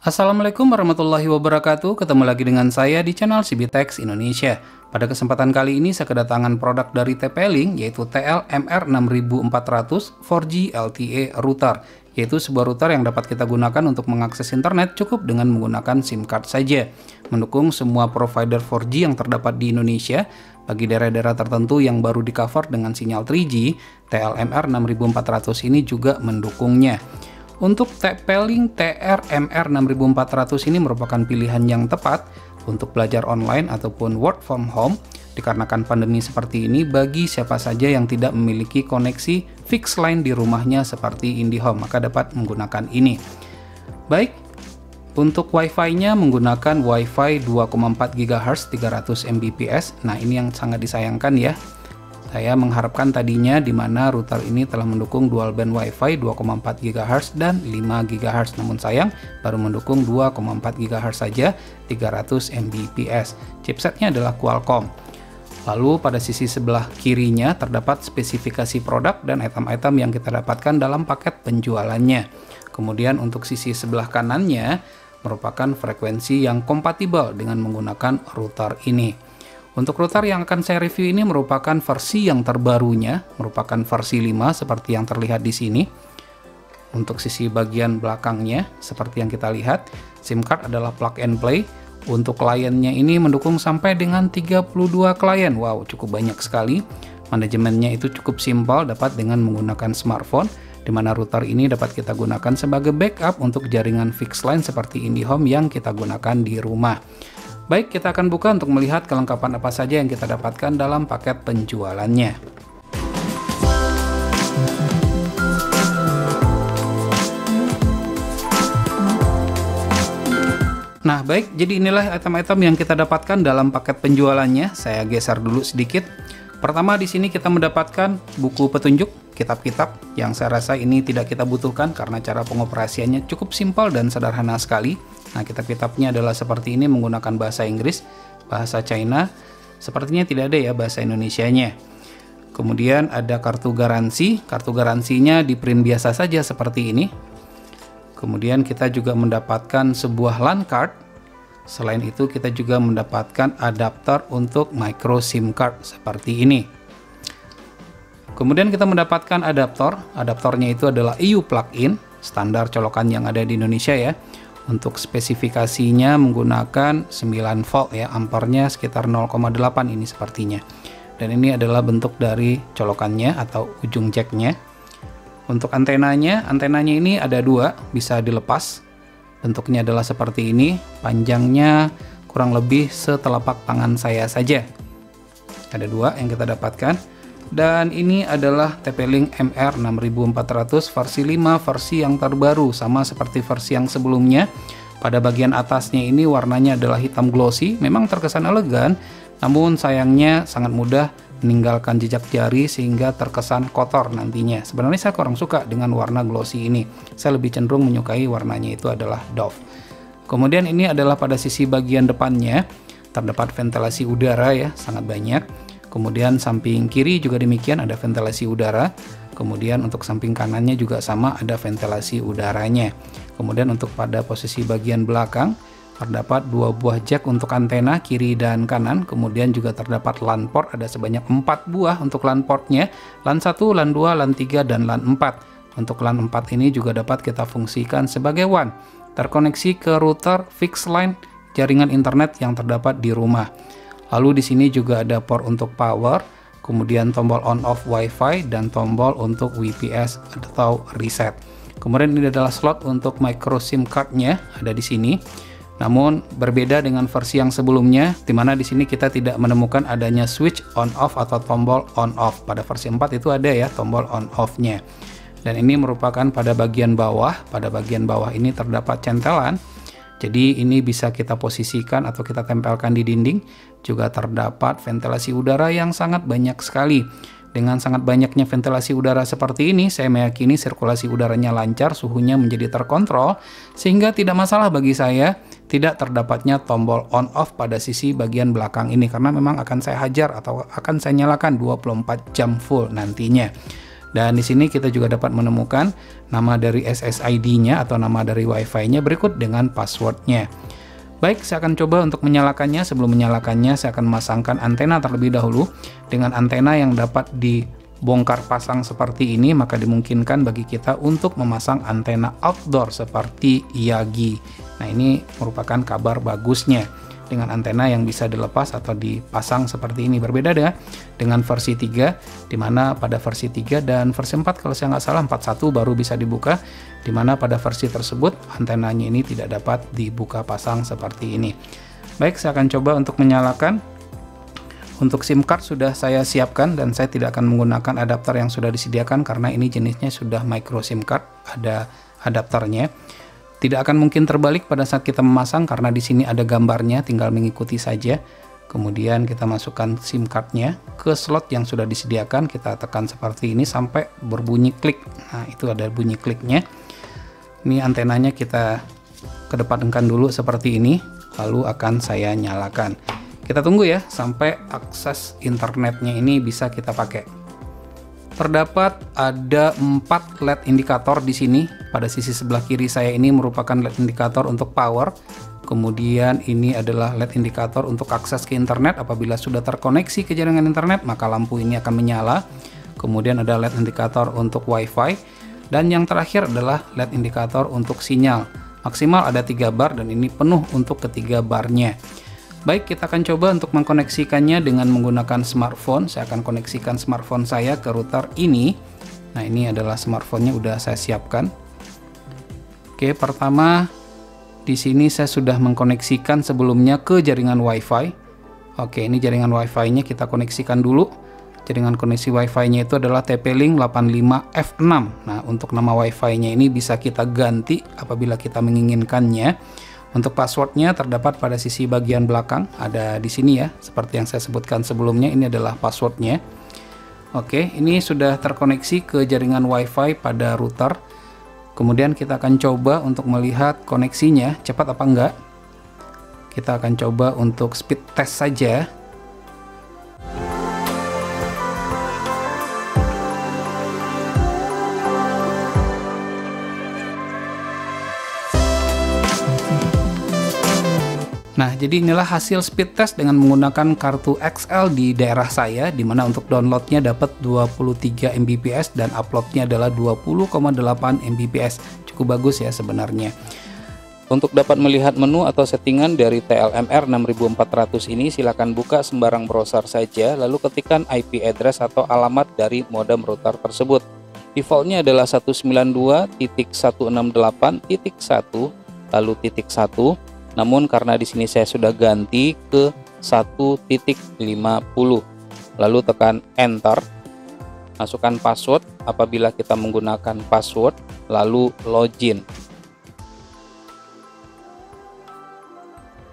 Assalamualaikum warahmatullahi wabarakatuh. Ketemu lagi dengan saya di channel CBTech Indonesia. Pada kesempatan kali ini saya kedatangan produk dari TP-Link, yaitu TL-MR6400 4G LTE router, yaitu sebuah router yang dapat kita gunakan untuk mengakses internet cukup dengan menggunakan SIM card saja. Mendukung semua provider 4G yang terdapat di Indonesia. Bagi daerah-daerah tertentu yang baru di cover dengan sinyal 3G, TL-MR6400 ini juga mendukungnya. Untuk TP-Link TR-MR6400 ini merupakan pilihan yang tepat untuk belajar online ataupun work from home dikarenakan pandemi seperti ini bagi siapa saja yang tidak memiliki koneksi fixed line di rumahnya seperti IndiHome, maka dapat menggunakan ini. Baik, untuk Wi-Fi-nya menggunakan Wi-Fi 2,4 GHz 300 Mbps. Nah, ini yang sangat disayangkan ya. Saya mengharapkan tadinya di mana router ini telah mendukung dual band Wi-Fi 2,4 GHz dan 5 GHz, namun sayang baru mendukung 2,4 GHz saja 300 Mbps. Chipsetnya adalah Qualcomm. Lalu pada sisi sebelah kirinya terdapat spesifikasi produk dan item-item yang kita dapatkan dalam paket penjualannya. Kemudian untuk sisi sebelah kanannya merupakan frekuensi yang kompatibel dengan menggunakan router ini. Untuk router yang akan saya review ini merupakan versi yang terbarunya, merupakan versi 5 seperti yang terlihat di sini. Untuk sisi bagian belakangnya, seperti yang kita lihat, SIM card adalah plug and play. Untuk kliennya ini mendukung sampai dengan 32 klien. Wow, cukup banyak sekali. Manajemennya itu cukup simpel, dapat dengan menggunakan smartphone, di mana router ini dapat kita gunakan sebagai backup untuk jaringan fixed line seperti IndiHome yang kita gunakan di rumah. Baik, kita akan buka untuk melihat kelengkapan apa saja yang kita dapatkan dalam paket penjualannya. Nah, baik, jadi inilah item-item yang kita dapatkan dalam paket penjualannya. Saya geser dulu sedikit. Pertama, di sini kita mendapatkan buku petunjuk, kitab-kitab yang saya rasa ini tidak kita butuhkan karena cara pengoperasiannya cukup simpel dan sederhana sekali. Nah, kitab-kitabnya adalah seperti ini menggunakan bahasa Inggris, bahasa China, sepertinya tidak ada ya bahasa Indonesianya. Kemudian ada kartu garansinya di print biasa saja seperti ini. Kemudian kita juga mendapatkan sebuah LAN card. Selain itu kita juga mendapatkan adapter untuk micro SIM card seperti ini. Kemudian kita mendapatkan adaptornya itu adalah EU plug-in, standar colokan yang ada di Indonesia ya. Untuk spesifikasinya menggunakan 9 volt ya, ampernya sekitar 0,8 ini sepertinya. Dan ini adalah bentuk dari colokannya atau ujung jacknya. Untuk antenanya ini ada dua, bisa dilepas. Bentuknya adalah seperti ini, panjangnya kurang lebih setelapak tangan saya saja. Ada dua yang kita dapatkan. Dan ini adalah TP-Link MR6400 versi 5, versi yang terbaru, sama seperti versi yang sebelumnya. Pada bagian atasnya ini warnanya adalah hitam glossy, memang terkesan elegan, namun sayangnya sangat mudah meninggalkan jejak jari sehingga terkesan kotor nantinya. Sebenarnya saya kurang suka dengan warna glossy ini, saya lebih cenderung menyukai warnanya itu adalah doff. Kemudian ini adalah pada sisi bagian depannya, terdapat ventilasi udara ya, sangat banyak. Kemudian samping kiri juga demikian, ada ventilasi udara. Kemudian untuk samping kanannya juga sama, ada ventilasi udaranya. Kemudian untuk pada posisi bagian belakang terdapat dua buah jack untuk antena kiri dan kanan. Kemudian juga terdapat LAN port, ada sebanyak 4 buah untuk LAN portnya. LAN 1, LAN 2, LAN 3, dan LAN 4. Untuk LAN 4 ini juga dapat kita fungsikan sebagai WAN, terkoneksi ke router fixed line jaringan internet yang terdapat di rumah. Lalu di sini juga ada port untuk power, kemudian tombol on off Wi-Fi dan tombol untuk WPS atau reset. Kemudian ini adalah slot untuk micro SIM card-nya, ada di sini. Namun berbeda dengan versi yang sebelumnya, di mana di sini kita tidak menemukan adanya switch on off atau tombol on off. Pada versi 4 itu ada ya tombol on off-nya. Dan ini merupakan pada bagian bawah. Pada bagian bawah ini terdapat centelan. Jadi ini bisa kita posisikan atau kita tempelkan di dinding. Juga terdapat ventilasi udara yang sangat banyak sekali. Dengan sangat banyaknya ventilasi udara seperti ini, saya meyakini sirkulasi udaranya lancar, suhunya menjadi terkontrol, sehingga tidak masalah bagi saya tidak terdapatnya tombol on off pada sisi bagian belakang ini, karena memang akan saya hajar atau akan saya nyalakan 24 jam full nantinya. Dan di sini kita juga dapat menemukan nama dari SSID-nya atau nama dari Wi-Fi-nya berikut dengan passwordnya. Baik, saya akan coba untuk menyalakannya. Sebelum menyalakannya, saya akan memasangkan antena terlebih dahulu. Dengan antena yang dapat dibongkar pasang seperti ini, maka dimungkinkan bagi kita untuk memasang antena outdoor seperti Yagi. Nah, ini merupakan kabar bagusnya. Dengan antena yang bisa dilepas atau dipasang seperti ini. Berbeda dengan versi 3, di mana pada versi 3 dan versi 4 kalau saya nggak salah 41 baru bisa dibuka, di mana pada versi tersebut antenanya ini tidak dapat dibuka pasang seperti ini. Baik, saya akan coba untuk menyalakan. Untuk SIM card sudah saya siapkan dan saya tidak akan menggunakan adapter yang sudah disediakan karena ini jenisnya sudah micro SIM card, ada adapternya. Tidak akan mungkin terbalik pada saat kita memasang karena di sini ada gambarnya, tinggal mengikuti saja. Kemudian kita masukkan SIM cardnya ke slot yang sudah disediakan, kita tekan seperti ini sampai berbunyi klik. Nah, itu ada bunyi kliknya. Ini antenanya kita kedepankan dulu seperti ini, lalu akan saya nyalakan. Kita tunggu ya sampai akses internetnya ini bisa kita pakai. Terdapat ada 4 LED indikator di sini. Pada sisi sebelah kiri saya ini merupakan LED indikator untuk power. Kemudian ini adalah LED indikator untuk akses ke internet. Apabila sudah terkoneksi ke jaringan internet, maka lampu ini akan menyala. Kemudian ada LED indikator untuk Wi-Fi. Dan yang terakhir adalah LED indikator untuk sinyal. Maksimal ada 3 bar dan ini penuh untuk ketiga barnya. Baik, kita akan coba untuk mengkoneksikannya dengan menggunakan smartphone. Saya akan koneksikan smartphone saya ke router ini. Nah, ini adalah smartphone-nya udah saya siapkan. Oke, pertama di sini saya sudah mengkoneksikan sebelumnya ke jaringan Wi-Fi. Oke, ini jaringan Wi-Fi-nya kita koneksikan dulu. Jaringan koneksi Wi-Fi-nya itu adalah TP-Link 85F6. Nah, untuk nama Wi-Fi-nya ini bisa kita ganti apabila kita menginginkannya. Untuk passwordnya terdapat pada sisi bagian belakang, ada di sini ya, seperti yang saya sebutkan sebelumnya, ini adalah passwordnya. Oke, ini sudah terkoneksi ke jaringan Wi-Fi pada router. Kemudian kita akan coba untuk melihat koneksinya, cepat apa enggak. Kita akan coba untuk speed test saja. Nah, jadi inilah hasil speed test dengan menggunakan kartu XL di daerah saya, di mana untuk downloadnya dapat 23 Mbps dan uploadnya adalah 20,8 Mbps. Cukup bagus ya sebenarnya. Untuk dapat melihat menu atau settingan dari TLMR 6400 ini, silakan buka sembarang browser saja, lalu ketikkan IP address atau alamat dari modem router tersebut. Defaultnya adalah 192.168.1 lalu .1. Namun karena di sini saya sudah ganti ke 1.50, lalu tekan enter, masukkan password. Apabila kita menggunakan password, lalu login.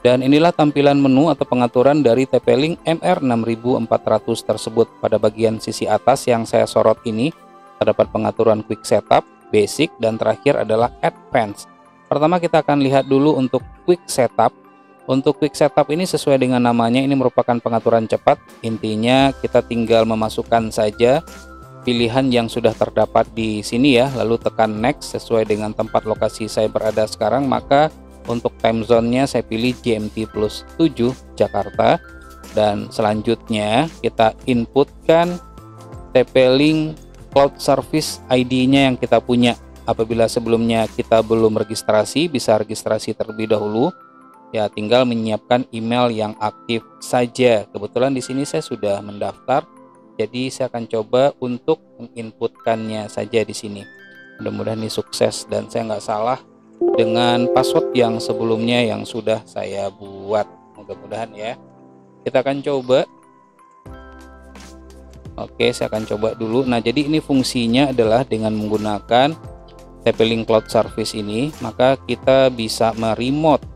Dan inilah tampilan menu atau pengaturan dari TP-Link MR6400 tersebut. Pada bagian sisi atas yang saya sorot ini terdapat pengaturan quick setup, basic, dan terakhir adalah advanced. Pertama kita akan lihat dulu untuk quick setup. Untuk quick setup ini sesuai dengan namanya, ini merupakan pengaturan cepat. Intinya kita tinggal memasukkan saja pilihan yang sudah terdapat di sini ya, lalu tekan next sesuai dengan tempat lokasi saya berada sekarang. Maka untuk time zone-nya saya pilih GMT plus 7 Jakarta, dan selanjutnya kita inputkan TP-Link Cloud Service ID-nya yang kita punya. Apabila sebelumnya kita belum registrasi, bisa registrasi terlebih dahulu. Ya, tinggal menyiapkan email yang aktif saja. Kebetulan di sini saya sudah mendaftar, jadi saya akan coba untuk menginputkannya saja di sini. Mudah-mudahan ini sukses dan saya nggak salah dengan password yang sebelumnya yang sudah saya buat. Mudah-mudahan ya. Kita akan coba. Oke, saya akan coba dulu. Nah, jadi ini fungsinya adalah dengan menggunakan TP-Link Cloud Service ini, maka kita bisa meremote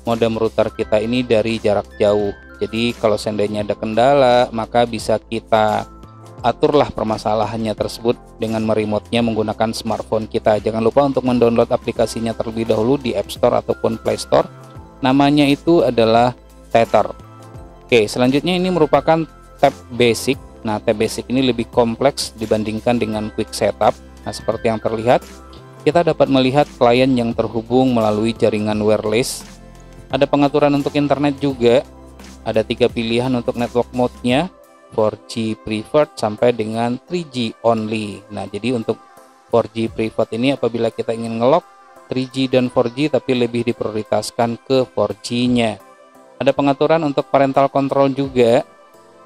modem router kita ini dari jarak jauh. Jadi kalau seandainya ada kendala, maka bisa kita aturlah permasalahannya tersebut dengan meremote-nya menggunakan smartphone kita. Jangan lupa untuk mendownload aplikasinya terlebih dahulu di App Store ataupun Play Store. Namanya itu adalah Tether. Oke, selanjutnya ini merupakan tab basic. Nah, T-Basic ini lebih kompleks dibandingkan dengan Quick Setup. Nah, seperti yang terlihat, kita dapat melihat klien yang terhubung melalui jaringan wireless. Ada pengaturan untuk internet juga. Ada 3 pilihan untuk network mode-nya, 4G preferred sampai dengan 3G only. Nah, jadi untuk 4G preferred ini apabila kita ingin ngelock 3G dan 4G tapi lebih diprioritaskan ke 4G-nya. Ada pengaturan untuk parental control juga.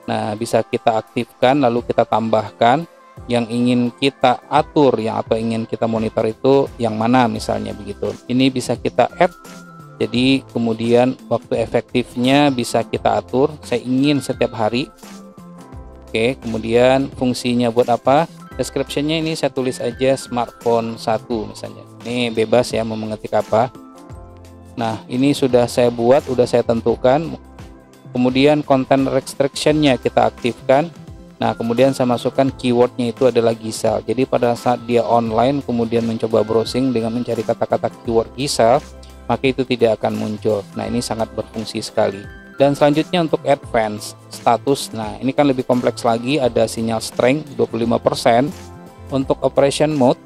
Nah, bisa kita aktifkan lalu kita tambahkan yang ingin kita atur, yang atau ingin kita monitor itu yang mana misalnya begitu. Ini bisa kita add. Jadi kemudian waktu efektifnya bisa kita atur. Saya ingin setiap hari. Oke, kemudian fungsinya buat apa? Description-nya ini saya tulis aja smartphone 1 misalnya. Ini bebas ya mau mengetik apa. Nah, ini sudah saya buat, sudah saya tentukan. Kemudian content restriction-nya kita aktifkan. Nah, kemudian saya masukkan keywordnya itu adalah Gisel. Jadi pada saat dia online kemudian mencoba browsing dengan mencari kata-kata keyword Gisel, maka itu tidak akan muncul. Nah, ini sangat berfungsi sekali. Dan selanjutnya untuk advance status. Nah, ini kan lebih kompleks lagi, ada sinyal strength 25%. Untuk operation mode,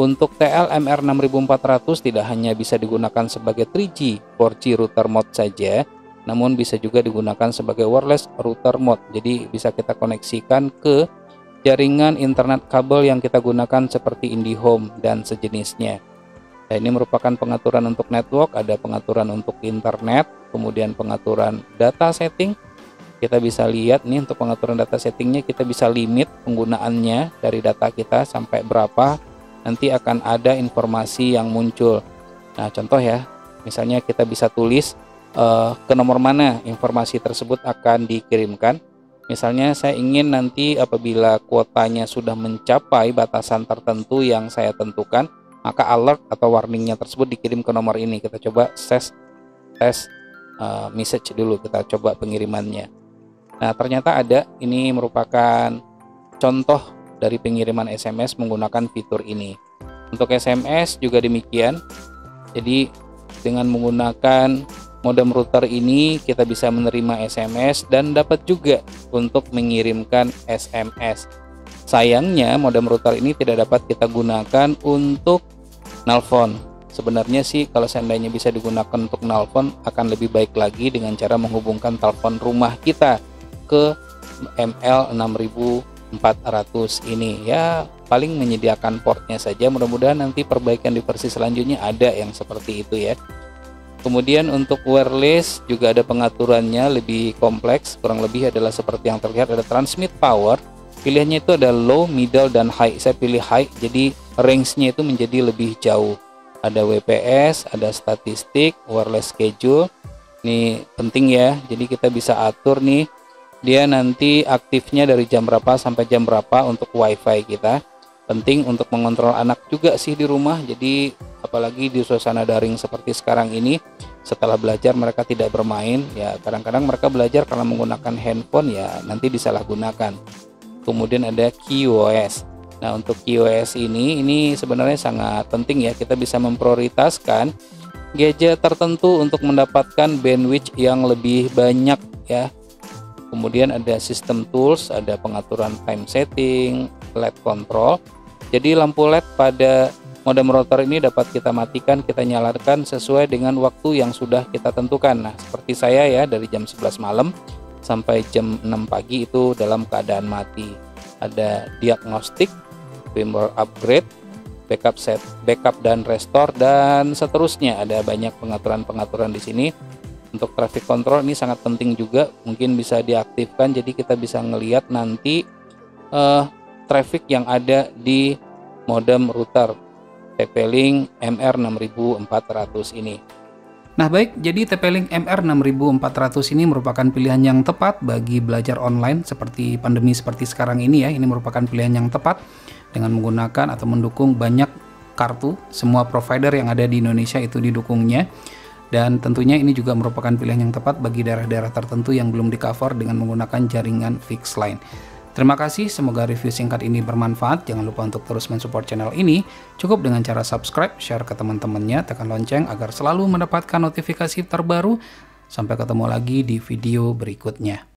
untuk TLMR 6400 tidak hanya bisa digunakan sebagai 3G, 4G router mode saja, namun bisa juga digunakan sebagai wireless router mode. Jadi bisa kita koneksikan ke jaringan internet kabel yang kita gunakan seperti IndiHome dan sejenisnya. Nah, ini merupakan pengaturan untuk network, ada pengaturan untuk internet, kemudian pengaturan data setting. Kita bisa lihat nih untuk pengaturan data settingnya, kita bisa limit penggunaannya dari data kita sampai berapa, nanti akan ada informasi yang muncul. Nah, contoh ya, misalnya kita bisa tulis ke nomor mana informasi tersebut akan dikirimkan. Misalnya saya ingin nanti apabila kuotanya sudah mencapai batasan tertentu yang saya tentukan, maka alert atau warningnya tersebut dikirim ke nomor ini. Kita coba tes message dulu, kita coba pengirimannya. Nah, ternyata ada, ini merupakan contoh dari pengiriman SMS menggunakan fitur ini. Untuk SMS juga demikian. Jadi dengan menggunakan modem router ini kita bisa menerima SMS dan dapat juga untuk mengirimkan SMS. Sayangnya modem router ini tidak dapat kita gunakan untuk nelpon. Sebenarnya sih kalau seandainya bisa digunakan untuk nelpon akan lebih baik lagi dengan cara menghubungkan telepon rumah kita ke ML6400 ini. Ya paling menyediakan portnya saja, mudah-mudahan nanti perbaikan di versi selanjutnya ada yang seperti itu ya. Kemudian untuk wireless juga ada pengaturannya lebih kompleks, kurang lebih adalah seperti yang terlihat. Ada transmit power, pilihannya itu ada low, middle, dan high. Saya pilih high, jadi range-nya itu menjadi lebih jauh. Ada WPS, ada statistik, wireless schedule. Ini penting ya, jadi kita bisa atur nih, dia nanti aktifnya dari jam berapa sampai jam berapa untuk wifi kita. Penting untuk mengontrol anak juga sih di rumah, jadi apalagi di suasana daring seperti sekarang ini, setelah belajar mereka tidak bermain ya, kadang-kadang mereka belajar karena menggunakan handphone ya, nanti disalahgunakan. Kemudian ada QoS. Nah, untuk QoS ini sebenarnya sangat penting ya, kita bisa memprioritaskan gadget tertentu untuk mendapatkan bandwidth yang lebih banyak ya. Kemudian ada sistem tools, ada pengaturan time setting, LED control. Jadi lampu LED pada modem router ini dapat kita matikan, kita nyalakan sesuai dengan waktu yang sudah kita tentukan. Nah, seperti saya ya, dari jam 11 malam sampai jam 6 pagi itu dalam keadaan mati. Ada diagnostik, firmware upgrade, backup dan restore, dan seterusnya. Ada banyak pengaturan-pengaturan di sini. Untuk traffic control ini sangat penting juga, mungkin bisa diaktifkan jadi kita bisa ngelihat nanti traffic yang ada di modem router TP-Link MR6400 ini. Nah baik, jadi TP-Link MR6400 ini merupakan pilihan yang tepat bagi belajar online seperti pandemi seperti sekarang ini ya. Ini merupakan pilihan yang tepat dengan menggunakan atau mendukung banyak kartu. Semua provider yang ada di Indonesia itu didukungnya. Dan tentunya ini juga merupakan pilihan yang tepat bagi daerah-daerah tertentu yang belum di-cover dengan menggunakan jaringan fixed line. Terima kasih, semoga review singkat ini bermanfaat. Jangan lupa untuk terus mensupport channel ini. Cukup dengan cara subscribe, share ke teman-temannya, tekan lonceng agar selalu mendapatkan notifikasi terbaru. Sampai ketemu lagi di video berikutnya.